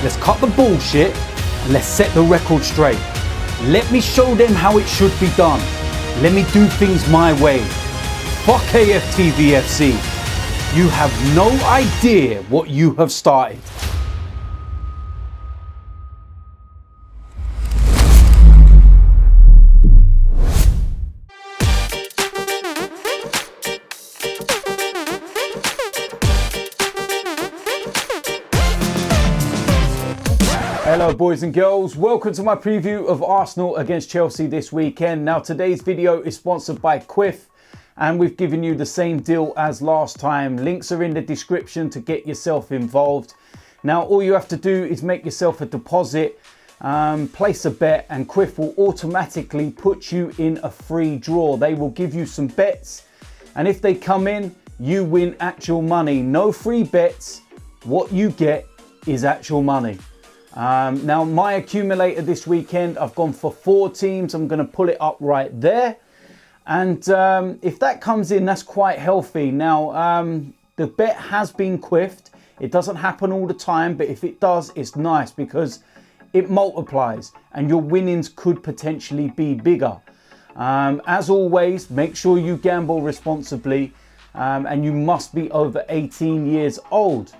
Let's cut the bullshit and let's set the record straight. Let me show them how it should be done. Let me do things my way. Fuck AFTVFC. You have no idea what you have started. Hello boys and girls, welcome to my preview of Arsenal against Chelsea this weekend. Now today's video is sponsored by Quiff and we've given you the same deal as last time. Links are in the description to get yourself involved. Now all you have to do is make yourself a deposit, place a bet, and Quiff will automatically put you in a free draw. They will give you some bets and if they come in, you win actual money. No free bets, what you get is actual money. Now my accumulator this weekend, I've gone for 4 teams. I'm going to pull it up right there, and if that comes in, that's quite healthy. Now the bet has been quiffed. It doesn't happen all the time, but if it does, it's nice because it multiplies and your winnings could potentially be bigger. As always, make sure you gamble responsibly, and you must be over 18 years old.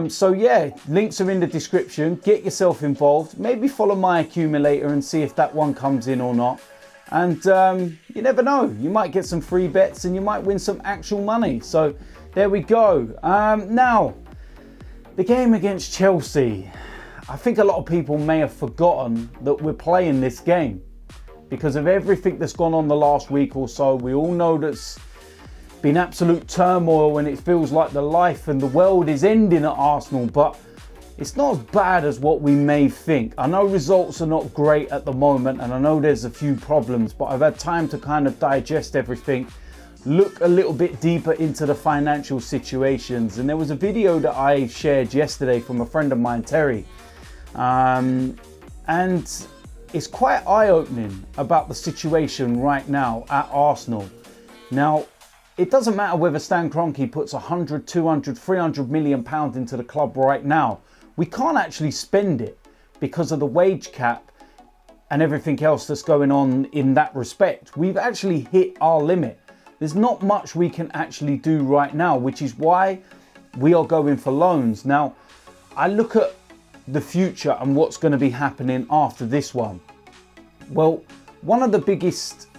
So yeah, links are in the description. Get yourself involved. Maybe follow my accumulator and see if that one comes in or not. And you never know, you might get some free bets and you might win some actual money. So there we go. Now, the game against Chelsea. I think a lot of people may have forgotten that we're playing this game because of everything that's gone on the last week or so. We all know that's been absolute turmoil when it feels like the life and the world is ending at Arsenal, but it's not as bad as what we may think. I know results are not great at the moment and I know there's a few problems, but I've had time to kind of digest everything, look a little bit deeper into the financial situations. And there was a video that I shared yesterday from a friend of mine, Terry, and it's quite eye-opening about the situation right now at Arsenal. Now, it doesn't matter whether Stan Kroenke puts 100, 200, 300 million pounds into the club right now. We can't actually spend it because of the wage cap and everything else that's going on in that respect. We've actually hit our limit. There's not much we can actually do right now, which is why we are going for loans. Now, I look at the future and what's going to be happening after this one. Well, one of the biggest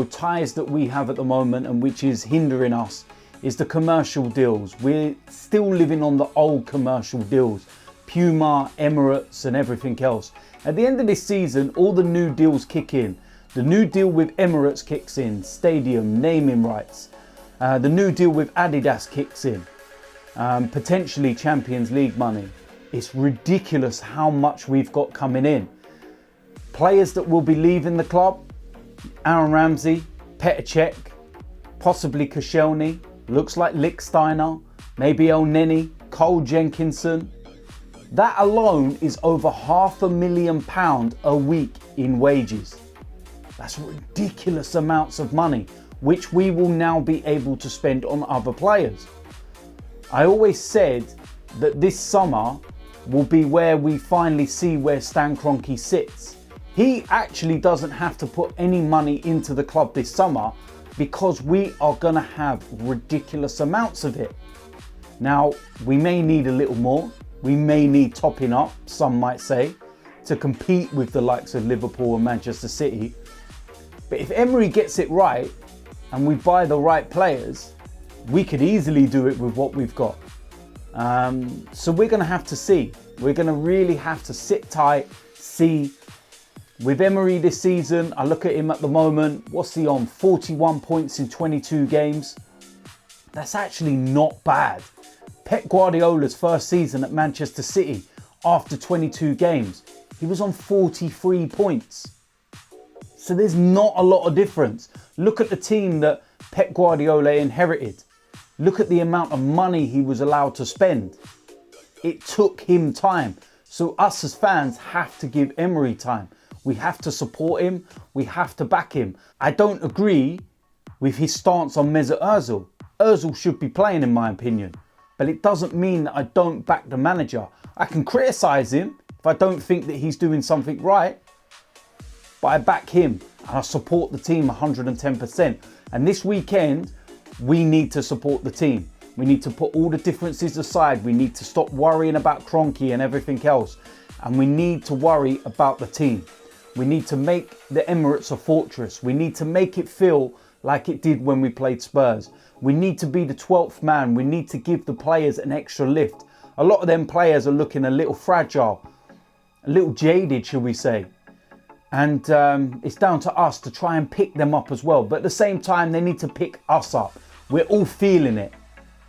ties that we have at the moment and which is hindering us is the commercial deals. We're still living on the old commercial deals, Puma, Emirates and everything else. At the end of this season, all the new deals kick in. The new deal with Emirates kicks in, stadium, naming rights. The new deal with Adidas kicks in, potentially Champions League money. It's ridiculous how much we've got coming in. Players that will be leaving the club: Aaron Ramsey, Cech, possibly Koscielny, looks like Lichtsteiner, maybe El Neni, Cole Jenkinson. That alone is over £500,000 a week in wages. That's ridiculous amounts of money, which we will now be able to spend on other players. I always said that this summer will be where we finally see where Stan Kroenke sits. He actually doesn't have to put any money into the club this summer because we are going to have ridiculous amounts of it. Now, we may need a little more. We may need topping up, some might say, to compete with the likes of Liverpool and Manchester City. But if Emery gets it right and we buy the right players, we could easily do it with what we've got. So we're going to have to see. We're going to really have to sit tight, see. With Emery this season, I look at him at the moment, what's he on? 41 points in 22 games. That's actually not bad. Pep Guardiola's first season at Manchester City, after 22 games, he was on 43 points. So there's not a lot of difference. Look at the team that Pep Guardiola inherited. Look at the amount of money he was allowed to spend. It took him time. So us as fans have to give Emery time. We have to support him. We have to back him. I don't agree with his stance on Mesut Ozil. Ozil should be playing, in my opinion. but it doesn't mean that I don't back the manager. I can criticise him if I don't think that he's doing something right, but I back him and I support the team 110%. And this weekend, we need to support the team. We need to put all the differences aside. We need to stop worrying about Kroenke and everything else. And we need to worry about the team. We need to make the Emirates a fortress. We need to make it feel like it did when we played Spurs. We need to be the 12th man. We need to give the players an extra lift. A lot of them players are looking a little fragile, a little jaded, shall we say. And it's down to us to try and pick them up as well. But at the same time, they need to pick us up. We're all feeling it.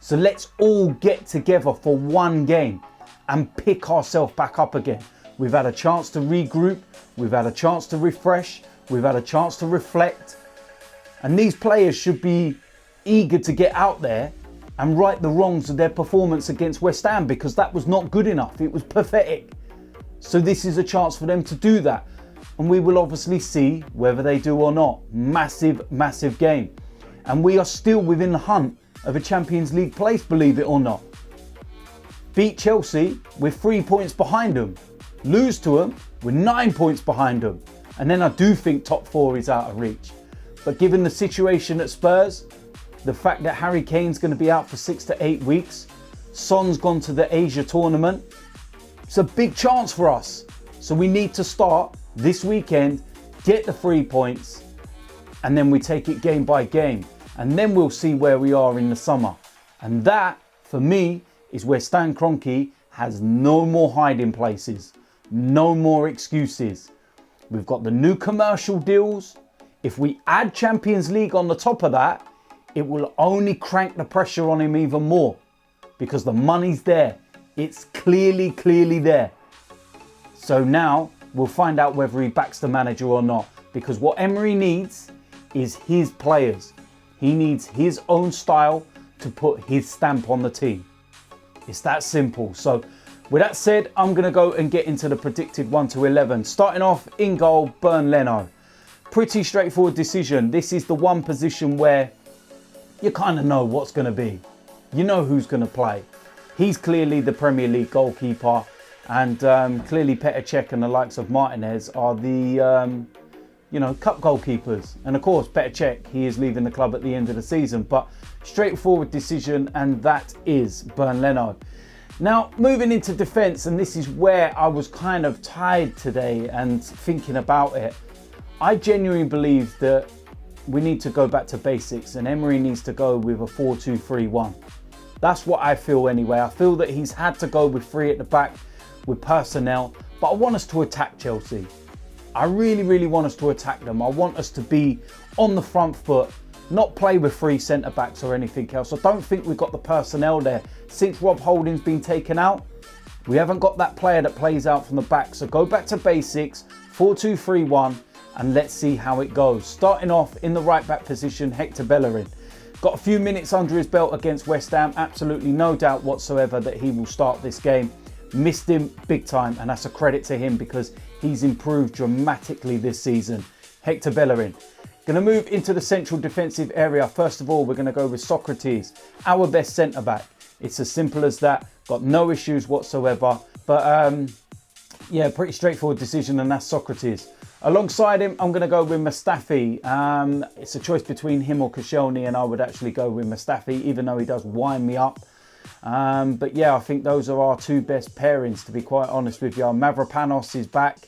So let's all get together for one game and pick ourselves back up again. We've had a chance to regroup. We've had a chance to refresh. We've had a chance to reflect. And these players should be eager to get out there and right the wrongs of their performance against West Ham, because that was not good enough. It was pathetic. So this is a chance for them to do that. And we will obviously see whether they do or not. Massive, massive game. And we are still within the hunt of a Champions League place, believe it or not. Beat Chelsea, we're 3 points behind them. Lose to them, we're 9 points behind them. And then I do think top 4 is out of reach. But given the situation at Spurs, the fact that Harry Kane's going to be out for 6 to 8 weeks, Son's gone to the Asia tournament, it's a big chance for us. So we need to start this weekend, get the 3 points, and then we take it game by game. And then we'll see where we are in the summer. And that, for me, is where Stan Kroenke has no more hiding places, no more excuses. We've got the new commercial deals. If we add Champions League on the top of that, it will only crank the pressure on him even more, because the money's there. It's clearly there. So now we'll find out whether he backs the manager or not, because what Emery needs is his players. He needs his own style to put his stamp on the team. It's that simple. So with that said, I'm going to go and get into the predicted 1 to 11. Starting off in goal, Leno. Pretty straightforward decision. This is the one position where you kind of know what's going to be. You know who's going to play. He's clearly the Premier League goalkeeper. And clearly Cech and the likes of Martinez are the cup goalkeepers. And of course, Cech, he is leaving the club at the end of the season. But straightforward decision, and that is Leno. Now, moving into defence, and this is where I was kind of tired today and thinking about it. I genuinely believe that we need to go back to basics, and Emery needs to go with a 4-2-3-1. That's what I feel anyway. I feel that he's had to go with 3 at the back with personnel, but I want us to attack Chelsea. I really want us to attack them. I want us to be on the front foot, not play with 3 centre-backs or anything else. I don't think we've got the personnel there. Since Rob Holding's been taken out, we haven't got that player that plays out from the back. So go back to basics, 4-2-3-1, and let's see how it goes. Starting off in the right-back position, Hector Bellerin. Got a few minutes under his belt against West Ham. Absolutely no doubt whatsoever that he will start this game. Missed him big time, and that's a credit to him because he's improved dramatically this season. Hector Bellerin. Going to move into the central defensive area. First of all, we're going to go with Sokratis, our best centre-back. It's as simple as that. Got no issues whatsoever. But yeah, pretty straightforward decision, and that's Sokratis. Alongside him, I'm going to go with Mustafi. It's a choice between him or Koscielny, and I would actually go with Mustafi, even though he does wind me up. But yeah, I think those are our 2 best pairings, to be quite honest with you. Mavropanos is back,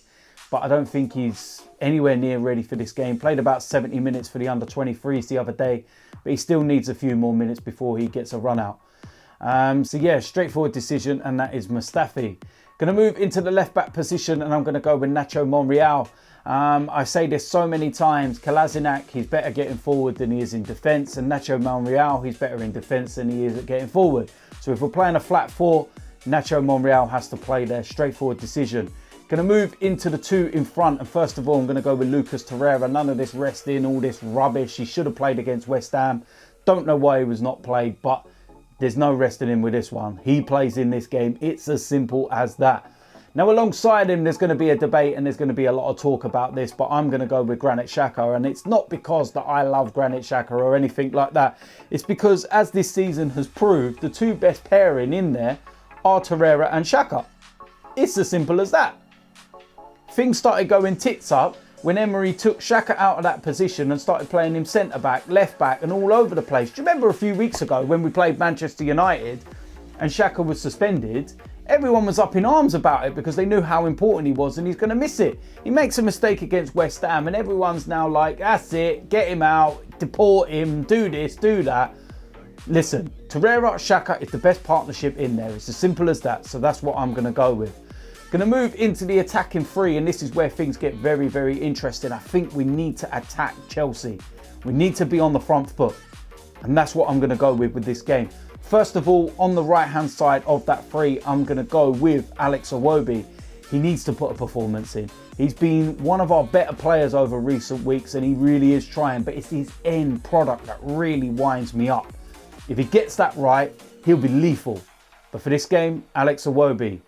but I don't think he's anywhere near ready for this game. Played about 70 minutes for the under-23s the other day, but he still needs a few more minutes before he gets a run out. So yeah, straightforward decision, and that is Mustafi. Going to move into the left-back position, and I'm going to go with Nacho Monreal. I say this so many times, Kolasinac, he's better getting forward than he is in defence, and Nacho Monreal, he's better in defence than he is at getting forward. So if we're playing a flat 4, Nacho Monreal has to play there. Straightforward decision. Going to move into the 2 in front, and first of all, I'm going to go with Lucas Torreira. None of this resting, all this rubbish. He should have played against West Ham. Don't know why he was not played, but there's no resting him with this one. He plays in this game. It's as simple as that. Now, alongside him, there's going to be a debate and there's going to be a lot of talk about this, but I'm going to go with Granit Xhaka. And it's not because that I love Granit Xhaka or anything like that. It's because, as this season has proved, the two best pairing in there are Torreira and Xhaka. It's as simple as that. Things started going tits up when Emery took Xhaka out of that position and started playing him centre-back, left-back and all over the place. Do you remember a few weeks ago when we played Manchester United and Xhaka was suspended? Everyone was up in arms about it because they knew how important he was and he's going to miss it. He makes a mistake against West Ham and everyone's now like, that's it, get him out, deport him, do this, do that. Listen, Torreira, Xhaka is the best partnership in there. It's as simple as that. So that's what I'm going to go with. Going to move into the attacking three, and this is where things get very, very interesting. I think we need to attack Chelsea. We need to be on the front foot, and that's what I'm going to go with this game. First of all, on the right-hand side of that three, I'm going to go with Alex Iwobi. He needs to put a performance in. He's been one of our better players over recent weeks, and he really is trying, but it's his end product that really winds me up. If he gets that right, he'll be lethal. But for this game, Alex Iwobi.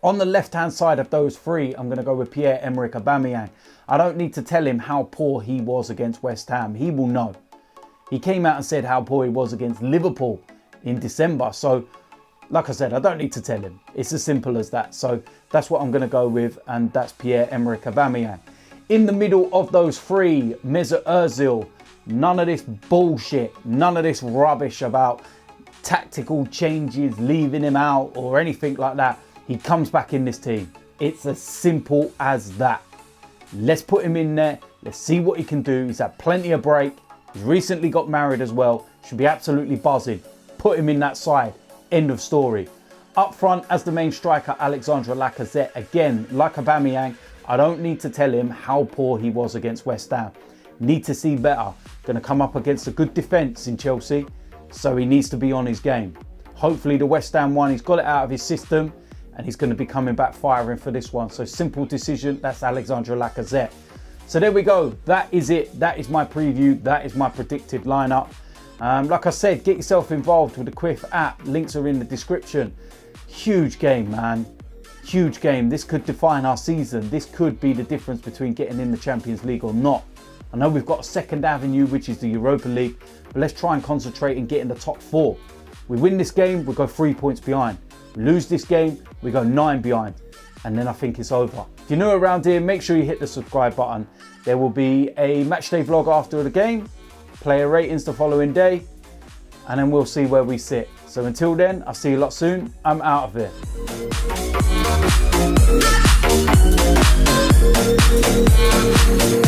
On the left-hand side of those three, I'm going to go with Pierre-Emerick Aubameyang. I don't need to tell him how poor he was against West Ham. He will know. He came out and said how poor he was against Liverpool in December. So, like I said, I don't need to tell him. It's as simple as that. So that's what I'm going to go with, and that's Pierre-Emerick Aubameyang. In the middle of those three, Mesut Ozil. None of this bullshit, none of this rubbish about tactical changes, leaving him out or anything like that. He comes back in this team. It's as simple as that. Let's put him in there. Let's see what he can do. He's had plenty of break. He's recently got married as well. Should be absolutely buzzing. Put him in that side. End of story. Up front as the main striker, Alexandre Lacazette. Again, like Aubameyang, I don't need to tell him how poor he was against West Ham. Need to see better. Going to come up against a good defence in Chelsea. So he needs to be on his game. Hopefully the West Ham one, he's got it out of his system. And he's going to be coming back firing for this one. So simple decision. That's Alexandre Lacazette. So there we go. That is it. That is my preview. That is my predicted lineup. Like I said, get yourself involved with the Quiff app. Links are in the description. Huge game, man. Huge game. This could define our season. This could be the difference between getting in the Champions League or not. I know we've got a second avenue, which is the Europa League. But let's try and concentrate and get in the top 4. We win this game, we go 3 points behind. Lose this game, we go 9 behind, and then I think it's over. If you're new around here, make sure you hit the subscribe button. There will be a matchday vlog after the game, player ratings the following day, and then we'll see where we sit. So until then, I'll see you a lot soon. I'm out of here.